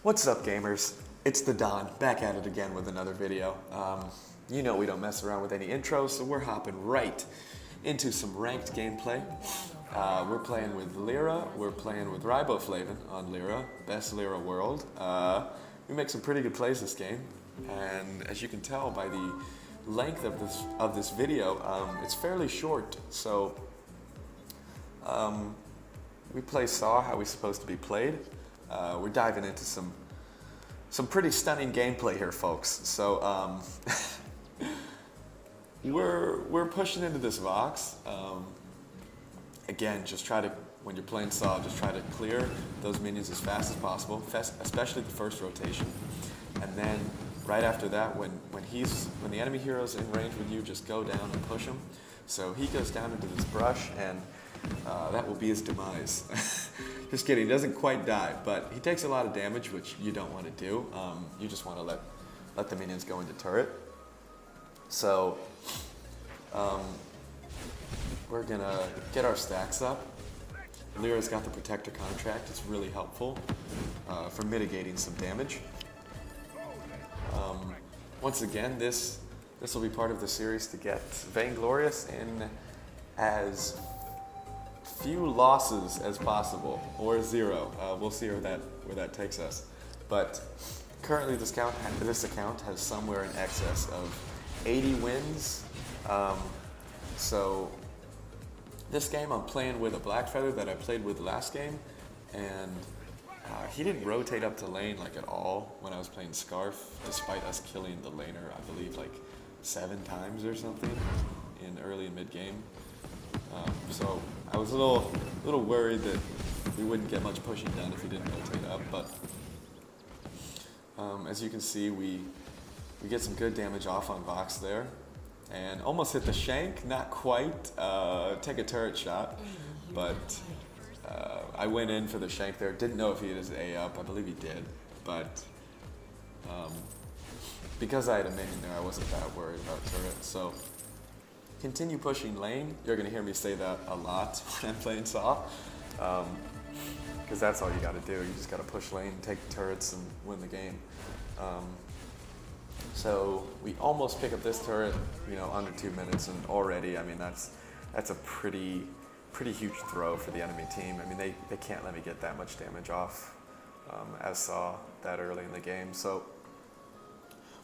What's up, gamers? It's the Don, back at it again with another video. You know we don't mess around with any intros, so we're hopping right into some ranked gameplay. We're playing with Lyra, we're playing with Riboflavin on Lyra, best Lyra world. We make some pretty good plays this game, and as you can tell by the length of this video, it's fairly short, so we play Saw how we're supposed to be played. We're diving into some pretty stunning gameplay here, folks. So we're pushing into this Vox. Again, just try to, when you're playing Saw, just try to clear those minions as fast as possible, especially the first rotation. And then right after that, when the enemy hero's in range with you, just go down and push him. So he goes down into this brush, and that will be his demise. Just kidding, he doesn't quite die, but he takes a lot of damage, which you don't want to do. You just want to let the minions go into turret. So we're gonna get our stacks up. Lyra's got the Protector contract. It's really helpful for mitigating some damage. Once again, this will be part of the series to get Vainglorious in as few losses as possible, or zero. We'll see where that takes us. But currently this account has somewhere in excess of 80 wins. So this game I'm playing with a Blackfeather that I played with last game, and he didn't rotate up to lane like at all when I was playing Scarf, despite us killing the laner, I believe like 7 times or something in early and mid game. So I was a little worried that we wouldn't get much pushing done if he didn't rotate up, but as you can see, we get some good damage off on Vox there, and almost hit the shank, not quite. Take a turret shot, but I went in for the shank there. Didn't know if he had his A up. I believe he did, but because I had a minion there, I wasn't that worried about turret. So continue pushing lane. You're gonna hear me say that a lot when I'm playing Saw, because that's all you gotta do. You just gotta push lane, take the turrets, and win the game. So we almost pick up this turret, under 2 minutes, and already, I mean, that's a pretty huge throw for the enemy team. I mean, they can't let me get that much damage off as Saw that early in the game. So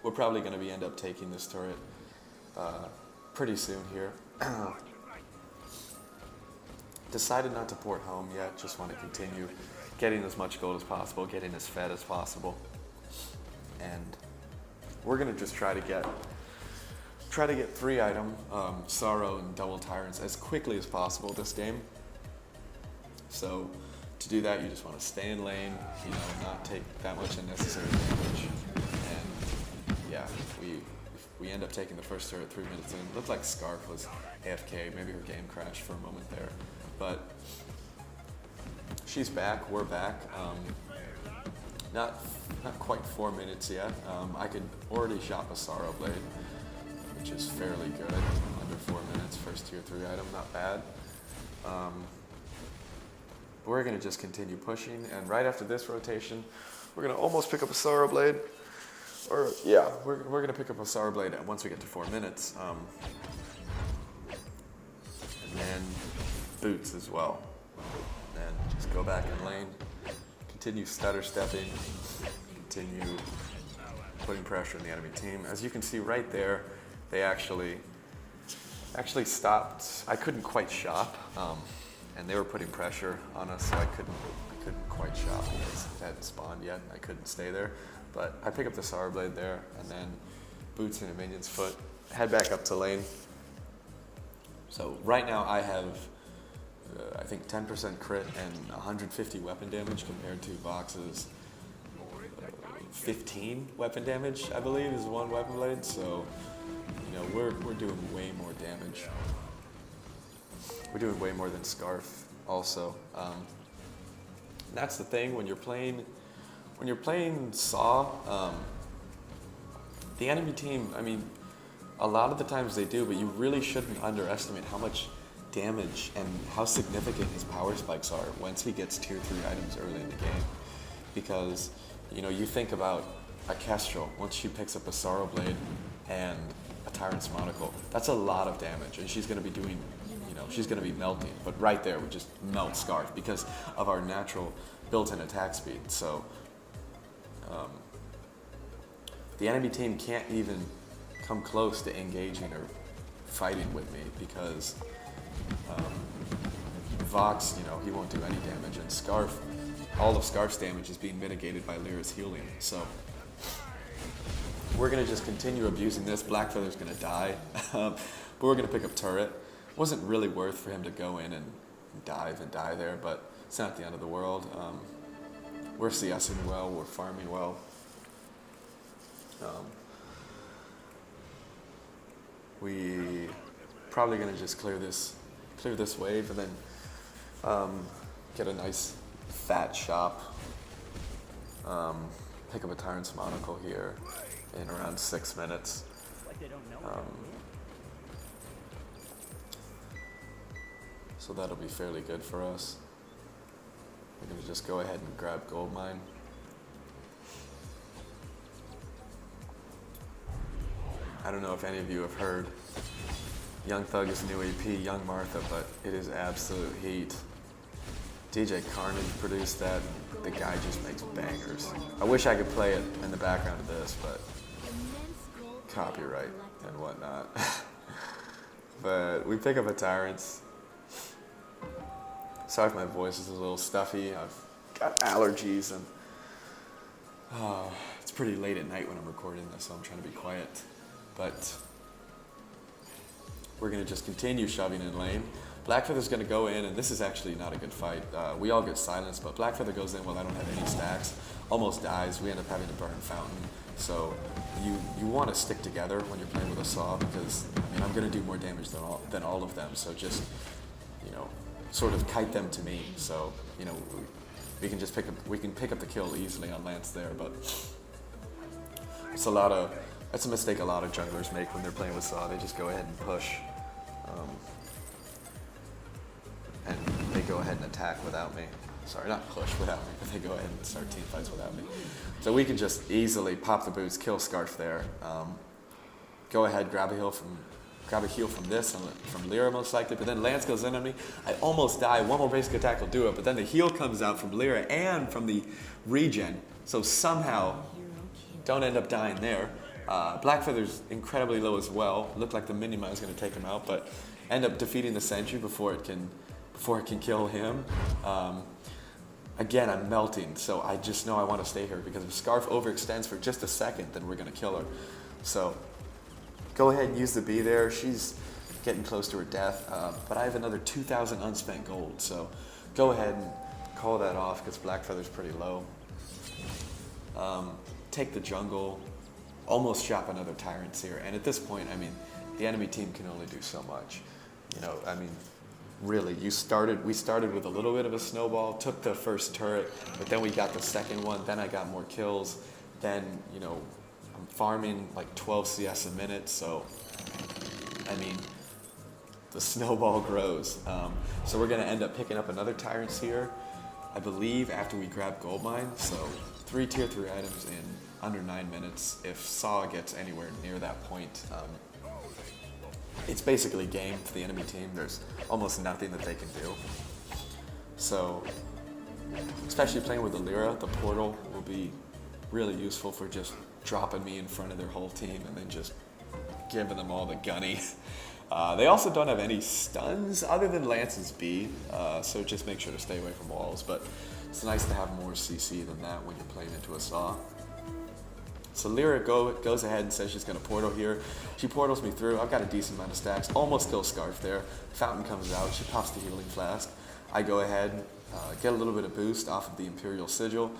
we're probably gonna end up taking this turret pretty soon here. Decided not to port home yet, just want to continue getting as much gold as possible, getting as fed as possible. And we're gonna just try to get 3 item Sorrow and Double Tyrants as quickly as possible this game. So to do that, you just want to stay in lane, not take that much unnecessary damage. And yeah, we end up taking the first turret 3 minutes in. Looked like Scarf was AFK, maybe her game crashed for a moment there. But she's back, we're back. Not quite 4 minutes yet. I could already shop a Sorrow Blade, which is fairly good. Under 4 minutes, first tier 3 item, not bad. We're gonna just continue pushing, and right after this rotation, we're gonna almost pick up a Sorrow Blade. Or yeah, we're gonna pick up a Sorrow Blade once we get to 4 minutes. And then boots as well. And just go back in lane, continue stutter stepping, continue putting pressure on the enemy team. As you can see right there, they actually stopped. I couldn't quite shop, and they were putting pressure on us, so I couldn't quite shop because it hadn't spawned yet. I couldn't stay there. But I pick up the Sorrow Blade there, and then boots in a minion's foot, head back up to lane. So right now I have, I think 10% crit and 150 weapon damage compared to Vox's 15 weapon damage, I believe, is 1 weapon blade. So, we're doing way more damage. We're doing way more than Scarf also. That's the thing, when you're playing Saw, the enemy team, I mean, a lot of the times they do, but you really shouldn't underestimate how much damage and how significant his power spikes are once he gets tier 3 items early in the game. Because You know, you think about a Kestrel, once she picks up a Sorrow Blade and a Tyrant's Monocle, that's a lot of damage, and she's going to be doing, you know, she's going to be melting. But right there, we just melt Scarf because of our natural built-in attack speed. So the enemy team can't even come close to engaging or fighting with me because Vox, you know, he won't do any damage, and Scarf, all of Scarf's damage is being mitigated by Lyra's healing. So we're going to just continue abusing this. Blackfeather's going to die, but we're going to pick up turret. Wasn't really worth for him to go in and dive and die there, but it's not the end of the world. We're CSing well, we're farming well. We probably going to just clear this wave and then get a nice fat shop. Pick up a Tyrant's Monocle here in around 6 minutes. So that'll be fairly good for us. We're going to just go ahead and grab Gold Mine. I don't know if any of you have heard Young Thug's new EP, Young Martha, but it is absolute heat. DJ Carnage produced that. The guy just makes bangers. I wish I could play it in the background of this, but copyright and whatnot. But we pick up a Tyrant's. Sorry if my voice is a little stuffy. I've got allergies and it's pretty late at night when I'm recording this, so I'm trying to be quiet. But we're going to just continue shoving in lane. Blackfeather's going to go in, and this is actually not a good fight. We all get silenced, but Blackfeather goes in while I don't have any stacks. Almost dies. We end up having to burn Fountain. So you want to stick together when you're playing with a saw because, I mean, I'm going to do more damage than all of them. So just, you know, sort of kite them to me. So, you know, we can just pick up the kill easily on Lance there, but that's a mistake a lot of junglers make when they're playing with saw. They just go ahead and push. And they go ahead and attack without me. Sorry, not push without me, but they go ahead and start team fights without me. So we can just easily pop the boots, kill Scarf there. Go ahead, grab a heal from this and from Lyra most likely, but then Lance goes in on me. I almost die. One more basic attack will do it, but then the heal comes out from Lyra and from the regen. So somehow, don't end up dying there. Blackfeather's incredibly low as well. Looked like the mini mine was going to take him out, but end up defeating the sentry before it can kill him. Again, I'm melting, so I just know I want to stay here because if Scarf overextends for just a second, then we're going to kill her. So go ahead and use the B there. She's getting close to her death, but I have another 2,000 unspent gold, so go ahead and call that off because Blackfeather's pretty low. Take the jungle, almost shop another Tyrant's here, and at this point, I mean, the enemy team can only do so much. You know, I mean, really, we started with a little bit of a snowball, took the first turret, but then we got the second one, then I got more kills, then, you know, I'm farming like 12 CS a minute, so, I mean, the snowball grows. So we're gonna end up picking up another Tyrant's here, I believe, after we grab Gold Mine, so 3 tier 3 items in under 9 minutes. If Saw gets anywhere near that point, it's basically game for the enemy team. There's almost nothing that they can do. So, especially playing with the Lyra, the portal will be really useful for just dropping me in front of their whole team and then just giving them all the gunny. They also don't have any stuns other than Lance's B, so just make sure to stay away from walls. But it's nice to have more CC than that when you're playing into a Saw. So Lyra goes ahead and says she's going to portal here. She portals me through. I've got a decent amount of stacks. Almost kill Scarf there. Fountain comes out. She pops the healing flask. I go ahead, get a little bit of boost off of the Imperial Sigil.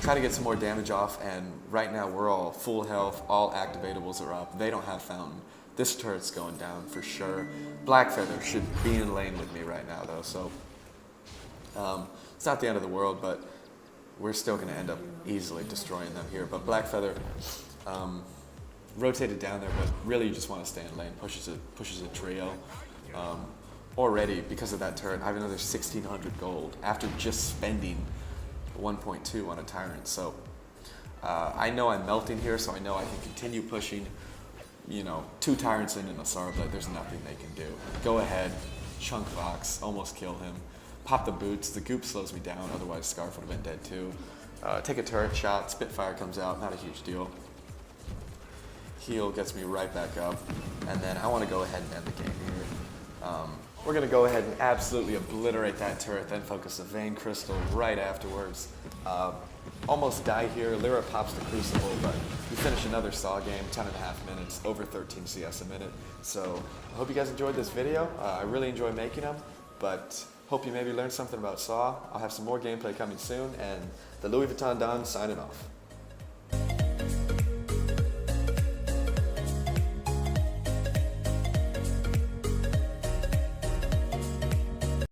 Try to get some more damage off, and right now we're all full health. All activatables are up. They don't have Fountain. This turret's going down for sure. Blackfeather should be in lane with me right now, though, so it's not the end of the world, but we're still going to end up easily destroying them here. But Blackfeather rotated down there, but really you just want to stay in lane. Pushes a trio. Already, because of that turret, I have another 1,600 gold after just spending 1.2 on a Tyrant. So I know I'm melting here, so I know I can continue pushing. 2 tyrants in and a Star Blade, there's nothing they can do. Go ahead, chunk Fox, almost kill him. Pop the boots, the goop slows me down, otherwise Scarf would have been dead too. Take a turret shot, Spitfire comes out, not a huge deal. Heal gets me right back up, and then I want to go ahead and end the game here. We're going to go ahead and absolutely obliterate that turret, then focus the Vein Crystal right afterwards. Almost die here. Lyra pops the Crucible, but we finish another Saw game, 10.5 minutes, over 13 CS a minute. So I hope you guys enjoyed this video. I really enjoy making them, but hope you maybe learned something about Saw. I'll have some more gameplay coming soon, and the Louis Vuitton Don signing off.